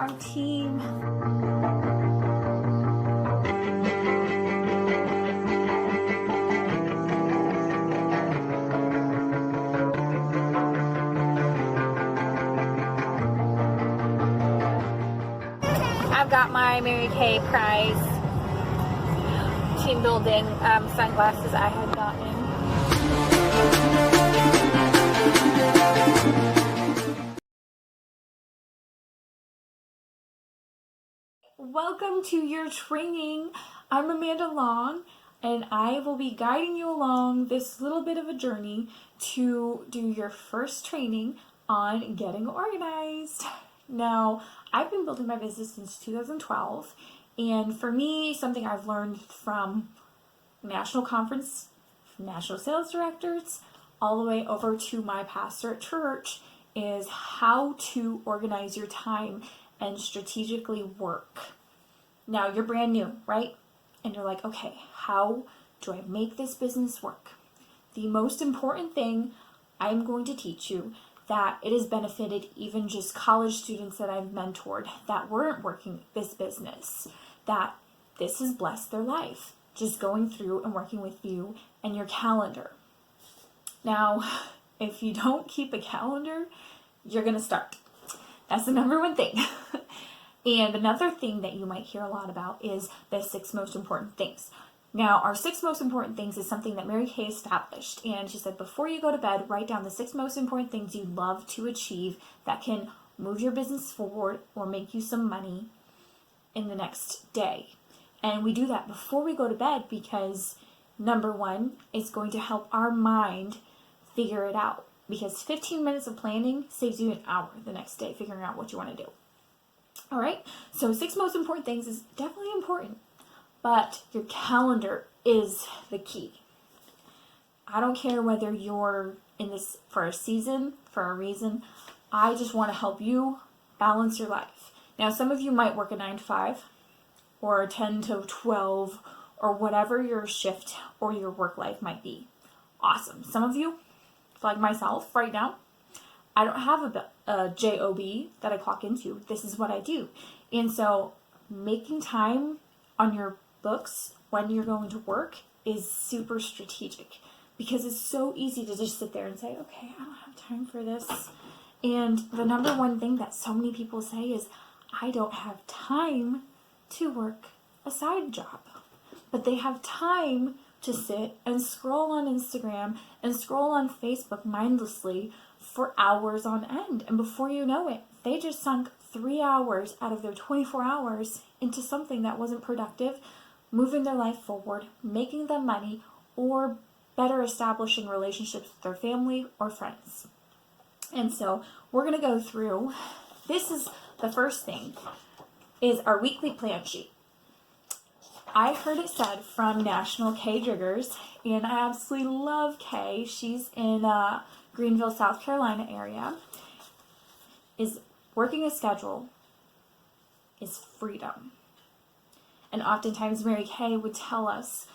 our team. I've got my Mary Kay prize team building sunglasses I had gotten. Welcome to your training. I'm Amanda Long, and I will be guiding you along this little bit of a journey to do your first training on getting organized. Now, I've been building my business since 2012, and for me, something I've learned from national conference, national sales directors, all the way over to my pastor at church is how to organize your time and strategically work. Now, you're brand new, right? And you're like, okay, how do I make this business work? The most important thing I'm going to teach you that it has benefited even just college students that I've mentored that weren't working this business, that this has blessed their life, just going through and working with you and your calendar. Now, if you don't keep a calendar, you're going to start. That's the number one thing. And another thing that you might hear a lot about is the 6 most important things. Now, our 6 most important things is something that Mary Kay established. And she said, before you go to bed, write down the 6 most important things you'd love to achieve that can move your business forward or make you some money in the next day. And we do that before we go to bed because, number one, it's going to help our mind figure it out. Because 15 minutes of planning saves you an hour the next day figuring out what you want to do. All right, so 6 most important things is definitely important, but your calendar is the key. I don't care whether you're in this for a season, for a reason. I just want to help you balance your life. Now, some of you might work a 9 to 5 or a 10 to 12 or whatever your shift or your work life might be. Awesome. Some of you, like myself right now, I don't have a job that I clock into. This is what I do. And so making time on your books when you're going to work is super strategic because it's so easy to just sit there and say, okay, I don't have time for this. And the number one thing that so many people say is, I don't have time to work a side job. But they have time to sit and scroll on Instagram and scroll on Facebook mindlessly for hours on end. And before you know it, they just sunk 3 hours out of their 24 hours into something that wasn't productive, moving their life forward, making them money, or better establishing relationships with their family or friends. And so we're going to go through, this is the first thing, is our weekly plan sheet. I heard it said from National Kay Driggers, and I absolutely love Kay. She's in Greenville, South Carolina area, is working a schedule is freedom. And oftentimes Mary Kay would tell us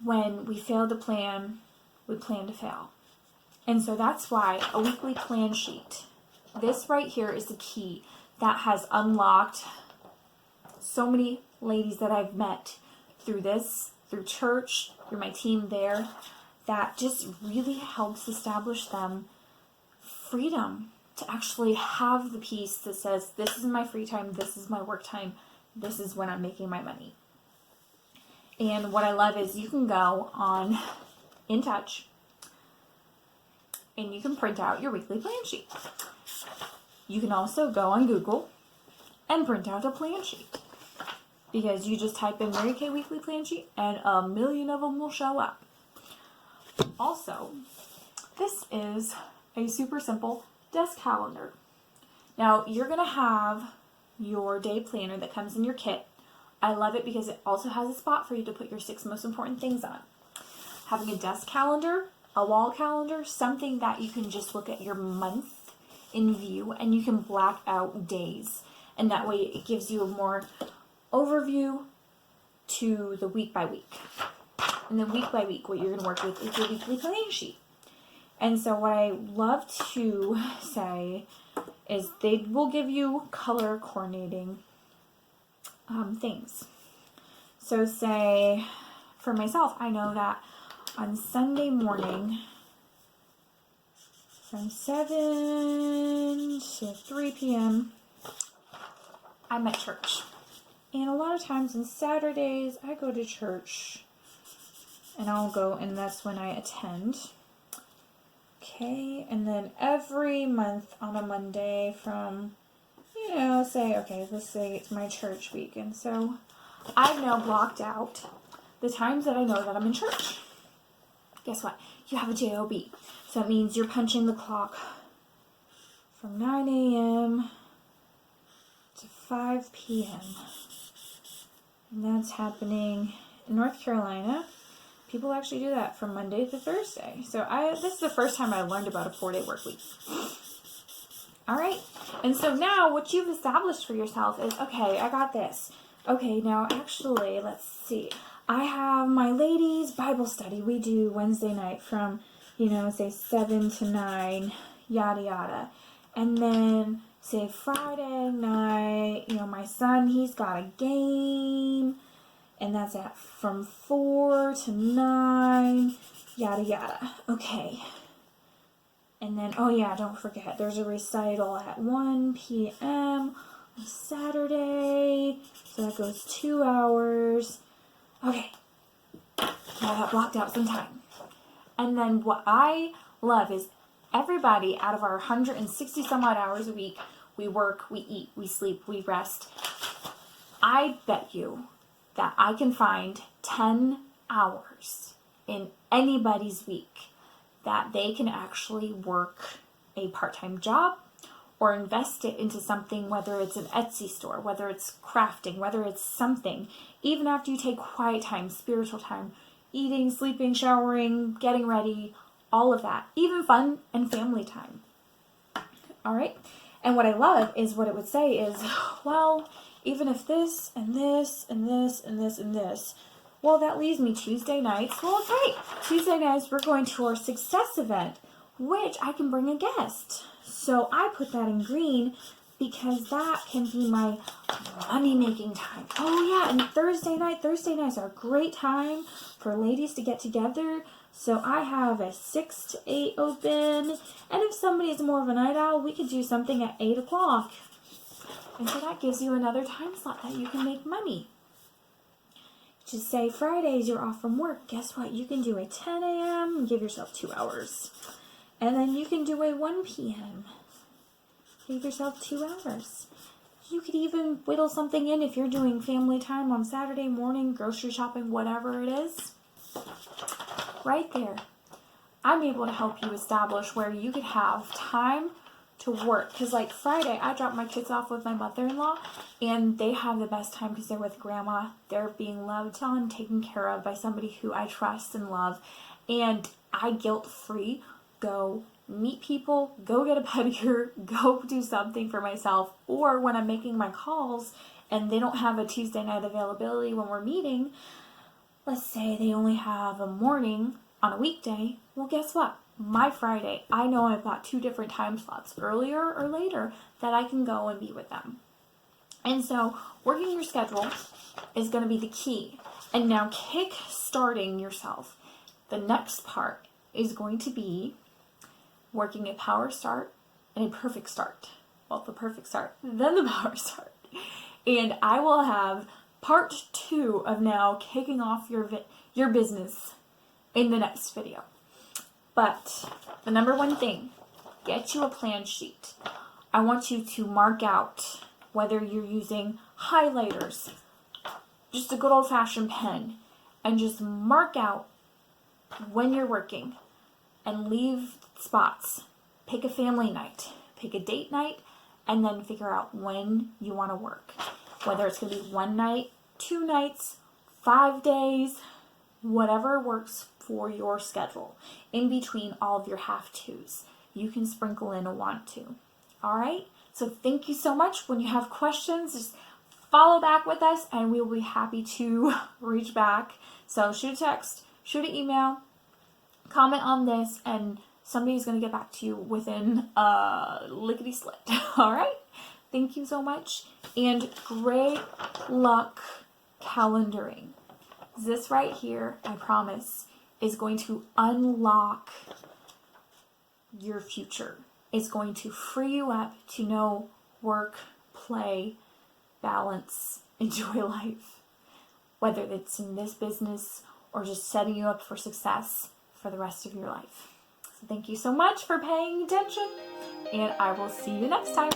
when we fail to plan, we plan to fail. And so that's why a weekly plan sheet, this right here is the key that has unlocked so many ladies that I've met through this, through church, through my team there, that just really helps establish them freedom to actually have the piece that says, this is my free time, this is my work time, this is when I'm making my money. And what I love is you can go on In Touch and you can print out your weekly plan sheet. You can also go on Google and print out a plan sheet. Because you just type in Mary Kay weekly plan sheet and a million of them will show up. Also, this is a super simple desk calendar. Now, you're going to have your day planner that comes in your kit. I love it because it also has a spot for you to put your 6 most important things on. Having a desk calendar, a wall calendar, something that you can just look at your month in view and you can black out days. And that way it gives you a more overview to the week by week. And then week by week, what you're going to work with is your weekly plan sheet. And so what I love to say is they will give you color coordinating things. So say, for myself, I know that on Sunday morning, from 7 to 3 p.m., I'm at church. And a lot of times on Saturdays, I go to church, and I'll go, and that's when I attend. Okay, and then every month on a Monday from, let's say it's my church week. And so I've now blocked out the times that I know that I'm in church. Guess what? You have a JOB. So that means you're punching the clock from 9 a.m. to 5 p.m. And that's happening in North Carolina. People actually do that from Monday to Thursday. So this is the first time I learned about a 4-day work week. All right. And so now what you've established for yourself is, okay, I got this. Okay, now actually, let's see. I have my ladies' Bible study we do Wednesday night from, say 7 to 9, yada, yada. And then, say Friday night, my son, he's got a game. And that's from 4 to 9, yada, yada. Okay. And then, don't forget, there's a recital at 1 p.m. on Saturday. So that goes 2 hours. Okay. Now that blocked out some time. And then what I love is everybody out of our 160 some odd hours a week, we work, we eat, we sleep, we rest. I bet you that I can find 10 hours in anybody's week that they can actually work a part-time job or invest it into something, whether it's an Etsy store, whether it's crafting, whether it's something, even after you take quiet time, spiritual time, eating, sleeping, showering, getting ready, all of that, even fun and family time. All right. And what I love is what it would say is, well, even if this and this and this and this and this, well, that leaves me Tuesday nights. Well, okay, Tuesday nights we're going to our success event, which I can bring a guest. So I put that in green because that can be my money-making time. Oh yeah, and Thursday nights are a great time for ladies to get together. So I have a 6 to 8 open, and if somebody is more of a night owl, we could do something at 8 o'clock. And so that gives you another time slot that you can make money. Just say Fridays you're off from work. Guess what? You can do a 10 a.m. and give yourself 2 hours. And then you can do a 1 p.m. Give yourself 2 hours. You could even whittle something in if you're doing family time on Saturday morning, grocery shopping, whatever it is. Right there. I'm able to help you establish where you could have time to work. Because like Friday, I drop my kids off with my mother-in-law, and they have the best time because they're with grandma. They're being loved on, taken care of by somebody who I trust and love. And I guilt-free go meet people, go get a pedicure, go do something for myself. Or when I'm making my calls and they don't have a Tuesday night availability when we're meeting, let's say they only have a morning on a weekday. Well, guess what? My Friday, I know I've got 2 different time slots, earlier or later, that I can go and be with them. And so working your schedule is going to be the key. And now kick-starting yourself. The next part is going to be working a power start and a perfect start. Well, the perfect start, then the power start. And I will have part 2 of now kicking off your business in the next video. But the number one thing, get you a plan sheet. I want you to mark out whether you're using highlighters, just a good old-fashioned pen, and just mark out when you're working and leave spots. Pick a family night, pick a date night, and then figure out when you want to work. Whether it's going to be 1 night, 2 nights, 5 days, whatever works for your schedule. In between all of your have-tos, you can sprinkle in a want to. All right? So thank you so much. When you have questions, just follow back with us and we will be happy to reach back. So shoot a text, shoot an email, comment on this, and somebody's going to get back to you within a lickety split. All right? Thank you so much. And great luck calendaring. This right here, I promise, is going to unlock your future. It's going to free you up to know work, play, balance, enjoy life. Whether it's in this business or just setting you up for success for the rest of your life. So thank you so much for paying attention, and I will see you next time.